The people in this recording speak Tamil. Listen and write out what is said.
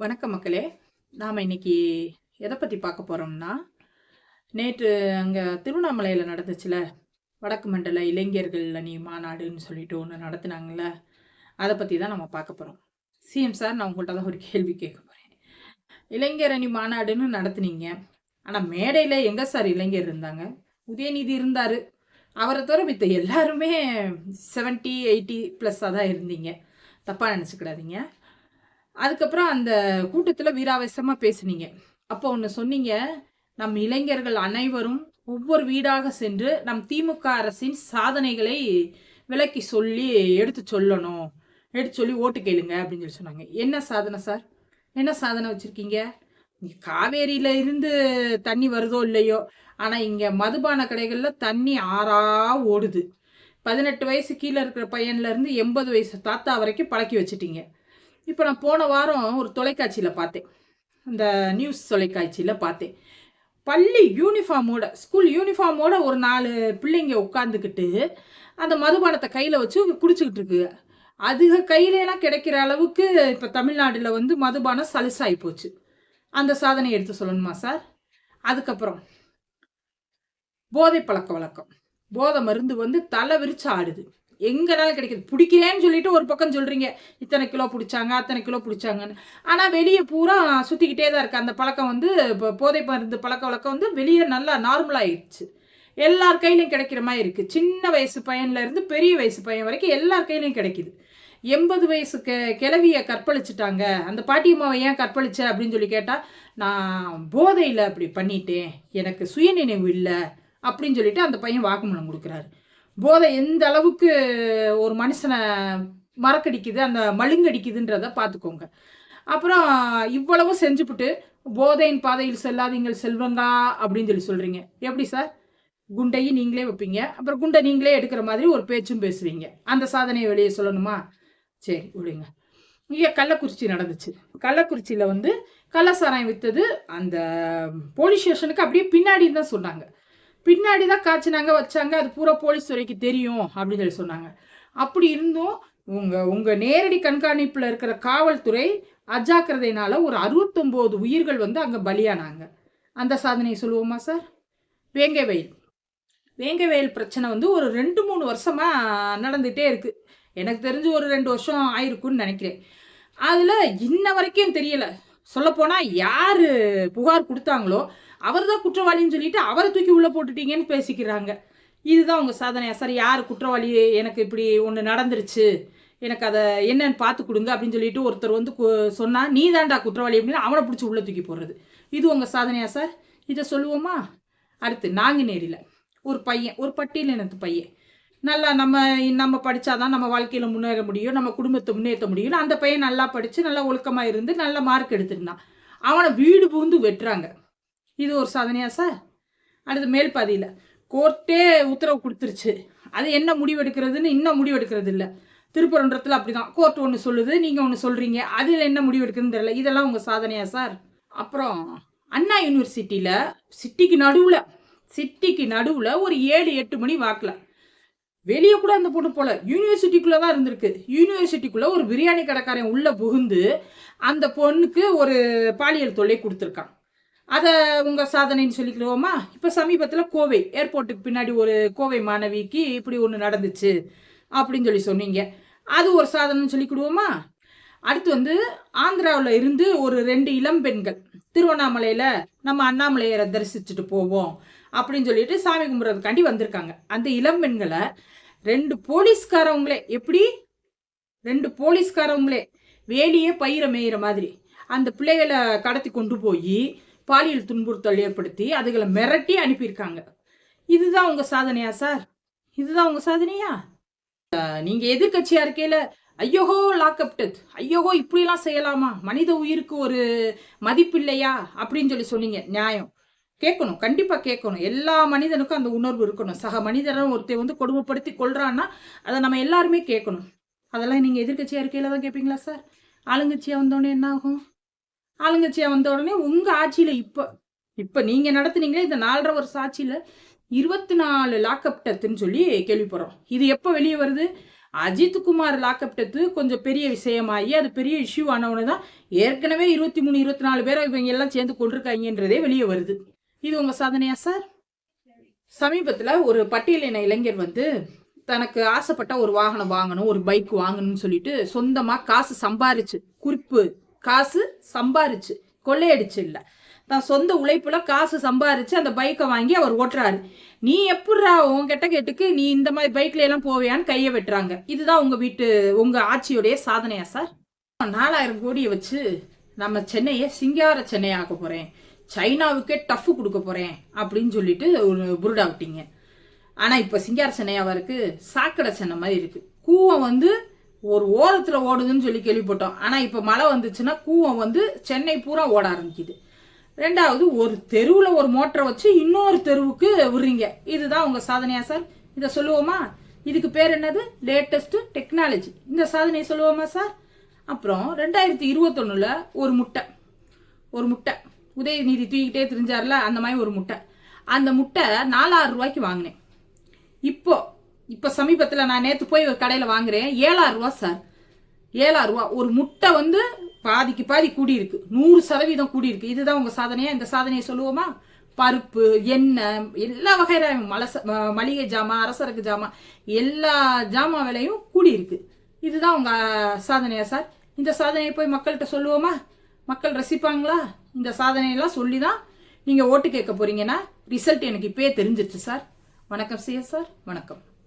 வணக்கம் மக்களே. நாம் இன்னைக்கு எதை பற்றி பார்க்க போகிறோம்னா, நேற்று அங்கே திருவண்ணாமலையில் நடந்துச்சுல, வடக்கு மண்டல இளைஞர்கள் அணி மாநாடுன்னு சொல்லிட்டு ஒன்று நடத்துனாங்கல்ல, அதை பற்றி தான் நம்ம பார்க்க போகிறோம். சிஎம் சார், நான் உங்கள்கிட்ட தான் ஒரு கேள்வி கேட்க போகிறேன். இளைஞர் அணி மாநாடுன்னு நடத்துனீங்க, ஆனால் மேடையில் எங்கே சார் இளைஞர் இருந்தாங்க? உதயநிதி இருந்தார். அவரை தவிர மித்த எல்லாருமே 70, 80+ தான் இருந்தீங்க. தப்பாக நினச்சிக்கிடாதீங்க. அதுக்கப்புறம் அந்த கூட்டத்தில் வீராவேசமாக பேசுனீங்க. அப்போ ஒன்று சொன்னீங்க, நம் இளைஞர்கள் அனைவரும் ஒவ்வொரு வீடாக சென்று நம் திமுக அரசின் சாதனைகளை விளக்கி சொல்லி எடுத்து சொல்லணும், எடுத்து சொல்லி ஓட்டு கேளுங்க அப்படின்னு சொல்லி சொன்னாங்க. என்ன சாதனை சார்? என்ன சாதனை வச்சுருக்கீங்க? காவேரியில இருந்து தண்ணி வருதோ இல்லையோ, ஆனால் இங்கே மதுபான கடைகளில் தண்ணி ஆறா ஓடுது. 18 வயசு கீழே இருக்கிற பையன்லேருந்து 80 வயசு தாத்தா வரைக்கும் பழக்கி வச்சுட்டீங்க. இப்போ நான் போன வாரம் ஒரு தொலைக்காட்சியில் பார்த்தேன், இந்த நியூஸ் தொலைக்காட்சியில் பார்த்தேன். பள்ளி யூனிஃபார்மோட, ஸ்கூல் யூனிஃபார்மோட ஒரு 4 பிள்ளைங்க உட்காந்துக்கிட்டு அந்த மதுபானத்தை கையில் வச்சு குடிச்சுக்கிட்டு இருக்கு. அதுக கையிலலாம் கிடைக்கிற அளவுக்கு இப்போ தமிழ்நாட்டில் வந்து மதுபானம் சலுசாகி போச்சு. அந்த சாதனையை எடுத்து சொல்லணுமா சார்? அதுக்கப்புறம் போதை பழக்க வழக்கம், போதை மருந்து வந்து தலை விரிச்சு ஆடுது. எங்கனாலும் கிடைக்குது. பிடிக்கிறேன்னு சொல்லிட்டு ஒரு பக்கம் சொல்றீங்க, இத்தனை கிலோ பிடிச்சாங்க, அத்தனை கிலோ பிடிச்சாங்கன்னு. ஆனால் வெளியே பூரா சுற்றிக்கிட்டே தான் இருக்கு. அந்த பழக்கம் வந்து இப்போ போதை மருந்து பழக்க வழக்கம் வந்து வெளியே நல்லா நார்மலாகிடுச்சு. எல்லார் கையிலையும் கிடைக்கிற மாதிரி இருக்குது. சின்ன வயசு பையன்லேருந்து பெரிய வயசு பையன் வரைக்கும் எல்லார் கையிலையும் கிடைக்குது. 80 வயசு கிளவியை கற்பழிச்சிட்டாங்க. அந்த பாட்டியம்மாவை ஏன் கற்பழிச்ச அப்படின்னு சொல்லி கேட்டால், நான் போதையில் அப்படி பண்ணிட்டேன், எனக்கு சுயநினைவு இல்லை அப்படின்னு சொல்லிட்டு அந்த பையன் வாக்குமூலம் கொடுக்குறாரு. போதை எந்த அளவுக்கு ஒரு மனுஷனை மறக்கடிக்குது, அந்த மழுங்கடிக்குதுன்றத பார்த்துக்கோங்க. அப்புறம் இவ்வளவு செஞ்சுப்புட்டு போதையின் பாதையில் செல்லாதீங்கள் செல்வங்கா அப்படின்னு சொல்லி சொல்கிறீங்க. எப்படி சார்? குண்டையும் நீங்களே வைப்பீங்க, அப்புறம் குண்டை நீங்களே எடுக்கிற மாதிரி ஒரு பேச்சும் பேசுவீங்க. அந்த சாதனையை வெளியே சொல்லணுமா? சரி விடுங்க. இங்கே கள்ளக்குறிச்சி நடந்துச்சு. கள்ளக்குறிச்சியில் வந்து கள்ளசாராயம் விற்றது அந்த போலீஸ் ஸ்டேஷனுக்கு அப்படியே பின்னாடி தான் சொன்னாங்க. பின்னாடி தான் காய்ச்சினாங்க, வச்சாங்க. அது பூரா போலீஸ் துறைக்கு தெரியும் அப்படின்னு சொல்லி சொன்னாங்க. அப்படி இருந்தும் உங்கள் நேரடி கண்காணிப்பில் இருக்கிற காவல்துறை அஜாக்கிரதையினால ஒரு 69 உயிர்கள் வந்து அங்கே பலியானாங்க. அந்த சாதனையை சொல்லுவோமா சார்? வேங்கை வயல் பிரச்சனை வந்து ஒரு 2-3 வருஷமாக நடந்துகிட்டே இருக்குது. எனக்கு தெரிஞ்சு ஒரு 2 வருஷம் ஆயிருக்குன்னு நினைக்கிறேன். அதில் இன்ன வரைக்கும் தெரியலை. சொல்லப்போனால் யார் புகார் கொடுத்தாங்களோ அவர் தான் குற்றவாளின்னு சொல்லிட்டு அவரை தூக்கி உள்ளே போட்டுட்டீங்கன்னு பேசிக்கிறாங்க. இதுதான் உங்கள் சாதனையா சார்? யார் குற்றவாளி, எனக்கு இப்படி ஒன்று நடந்துருச்சு, எனக்கு அதை என்னன்னு பார்த்து கொடுங்க அப்படின்னு சொல்லிட்டு ஒருத்தர் வந்து சொன்னால் நீ தான்டா குற்றவாளி அப்படின்னு அவனை பிடிச்சி உள்ளே தூக்கி போடுறது. இது உங்கள் சாதனையா சார்? இதை சொல்லுவோமா? அடுத்து நாங்குநேரியில் ஒரு பையன், ஒரு பட்டியலினத்து பையன், நல்லா நம்ம படித்தாதான் நம்ம வாழ்க்கையில் முன்னேற முடியும், நம்ம குடும்பத்தை முன்னேற்ற முடியும். அந்த பையன் நல்லா படித்து நல்லா ஒழுக்கமாக இருந்து நல்ல மார்க் எடுத்துருந்தான். அவனை வீடு புகுந்து வெட்டுறாங்க. இது ஒரு சாதனையா சார்? அடுத்து மேல்பாதியில் கோர்ட்டே உத்தரவு கொடுத்துருச்சு, அது என்ன முடிவெடுக்கிறதுன்னு இன்னும் முடிவெடுக்கிறது இல்லை. திருப்பரன்றத்தில் அப்படிதான், கோர்ட் ஒன்று சொல்லுது, நீங்கள் ஒன்று சொல்கிறீங்க, அதில் என்ன முடிவெடுக்குதுன்னு தெரியல. இதெல்லாம் உங்கள் சாதனையா சார்? அப்புறம் அண்ணா யூனிவர்சிட்டியில் சிட்டிக்கு நடுவில் ஒரு 7-8 மணி வாக்கில் வெளியே கூட அந்த பொண்ணு போல, யூனிவர்சிட்டிக்குள்ளே தான் இருந்திருக்கு. யூனிவர்சிட்டிக்குள்ளே ஒரு பிரியாணி கடைக்காரன் உள்ளே புகுந்து அந்த பொண்ணுக்கு ஒரு பாலியல் தொல்லை கொடுத்துருக்கான். அதை உங்கள் சாதனைன்னு சொல்லிக்கிடுவோமா? இப்போ சமீபத்தில் கோவை ஏர்போர்ட்டுக்கு பின்னாடி ஒரு கோவை மாணவிக்கு இப்படி ஒன்று நடந்துச்சு அப்படின்னு சொல்லி சொன்னீங்க. அது ஒரு சாதனைன்னு சொல்லிக்கிடுவோமா? அடுத்து வந்து ஆந்திராவில் இருந்து ஒரு 2 இளம்பெண்கள் திருவண்ணாமலையில் நம்ம அண்ணாமலையரை தரிசிச்சுட்டு போவோம் அப்படின்னு சொல்லிட்டு சாமி கும்பிட்றதுக்காண்டி வந்திருக்காங்க. அந்த இளம்பெண்களை 2 போலீஸ்காரவங்களே, எப்படி 2 போலீஸ்காரவங்களே வேலியே பயிர மேயிற மாதிரி அந்த பிள்ளைகளை கடத்தி கொண்டு போய் பாலியல் துன்புறுத்தல் ஏற்படுத்தி அதுகளை மிரட்டி அனுப்பியிருக்காங்க. இதுதான் உங்க சாதனையா சார்? இதுதான் உங்க சாதனையா? நீங்க எதிர்கட்சியா இருக்கையில ஐயோகோ லாக்அப் டெத், ஐயோகோ இப்படிலாம் செய்யலாமா, மனித உயிருக்கு ஒரு மதிப்பில்லையா அப்படின்னு சொல்லி சொன்னீங்க. நியாயம் கேட்கணும், கண்டிப்பா கேட்கணும். எல்லா மனிதனுக்கும் அந்த உணர்வு இருக்கணும். சக மனிதனும் ஒருத்தர் வந்து கொடுமைப்படுத்தி கொள்றான்னா அதை நம்ம எல்லாருமே கேட்கணும். அதெல்லாம் நீங்க எதிர்கட்சியா இருக்கையில தான் கேட்பீங்களா சார்? ஆளுங்கட்சியா வந்தோடனே என்ன ஆகும்? ஆளுங்கட்சியா வந்த உடனே உங்க ஆட்சியில இப்ப நீங்க நடத்துனீங்களே இந்த 4.5 வருஷம் ஆட்சியில 24 லாக்அப் டெத்துன்னு சொல்லி கேள்விப்படுறோம். இது எப்போ வெளியே வருது? அஜித்குமார் லாக்அப் டெத்து கொஞ்சம் பெரிய விஷயமாகி அது பெரிய இஷ்யூ ஆனவனு தான் ஏற்கனவே 23 24 பேரை இவங்க எல்லாம் சேர்ந்து கொண்டிருக்காங்கன்றதே வெளியே வருது. இது உங்க சாதனையா சார்? சமீபத்தில் ஒரு பட்டியலின இளைஞர் வந்து தனக்கு ஆசைப்பட்ட ஒரு வாகனம் வாங்கணும், ஒரு பைக் வாங்கணும்னு சொல்லிட்டு சொந்தமாக காசு சம்பாரிச்சு, குறிப்பு காசு சம்பாரிச்சு, கொள்ளையடிச்சு இல்லை, தான் சொந்த உழைப்புல காசு சம்பாரிச்சு அந்த பைக்கை வாங்கி அவர் ஓட்டுறாரு. நீ எப்படா உன் கெட்ட கேட்டுக்கு நீ இந்த மாதிரி பைக்ல எல்லாம் போவியான்னு கையை வெட்டுறாங்க. இதுதான் உங்க ஆட்சியுடைய சாதனையா சார்? 4000 கோடியை வச்சு நம்ம சென்னையை சிங்கார சென்னை ஆக்க போறேன், சைனாவுக்கே டஃப் கொடுக்க போறேன் அப்படின்னு சொல்லிட்டு ஒரு புருடா விட்டீங்க. ஆனா இப்ப சிங்கார சென்னையாவா இருக்கு, சாக்கடை சென்னை மாதிரி இருக்கு. கூவம் வந்து ஒரு ஓரத்துல ஓடுதுன்னு சொல்லி கேள்விப்பட்டோம். ஆனா இப்ப மழை வந்துச்சுன்னா கூவம் வந்து சென்னை பூரா ஓட ஆரம்பிக்குது. ரெண்டாவது, ஒரு தெருவுல ஒரு மோட்டரை வச்சு இன்னொரு தெருவுக்கு விடுறீங்க. இதுதான் உங்க சாதனையா சார்? இதை சொல்லுவோமா? இதுக்கு பேர் என்னது? Latest technology. இந்த சாதனையை சொல்லுவோமா சார்? அப்புறம் 2021 ஒரு முட்டை உதயநிதி தூக்கிட்டே தெரிஞ்சார்ல, அந்த மாதிரி ஒரு முட்டை. அந்த முட்டை 4000 ரூபாய்க்கு வாங்கினேன். இப்போ சமீபத்தில் நான் நேற்று போய் ஒரு கடையில் வாங்குறேன், 7000 ரூபா சார். 7000 ரூபா. ஒரு முட்டை வந்து பாதிக்கு பாதி கூடியிருக்கு, 100% கூடியிருக்கு. இதுதான் உங்க சாதனையா? இந்த சாதனையை சொல்லுவோமா? பருப்பு, எண்ணெய், எல்லா வகையான மளிகை ஜாமான், அரசரக்கு ஜாமான், எல்லா ஜாமான் விலையும் கூடியிருக்கு. இதுதான் உங்க சாதனையா சார்? இந்த சாதனையை போய் மக்கள்கிட்ட சொல்லுவோமா? மக்கள் ரசிப்பாங்களா? இந்த சாதனையெல்லாம் சொல்லி தான் நீங்கள் ஓட்டு கேட்க போறீங்கன்னா ரிசல்ட் எனக்கு இப்பயே தெரிஞ்சிருச்சு சார். வணக்கம் சிஎஸ் சார், வணக்கம்.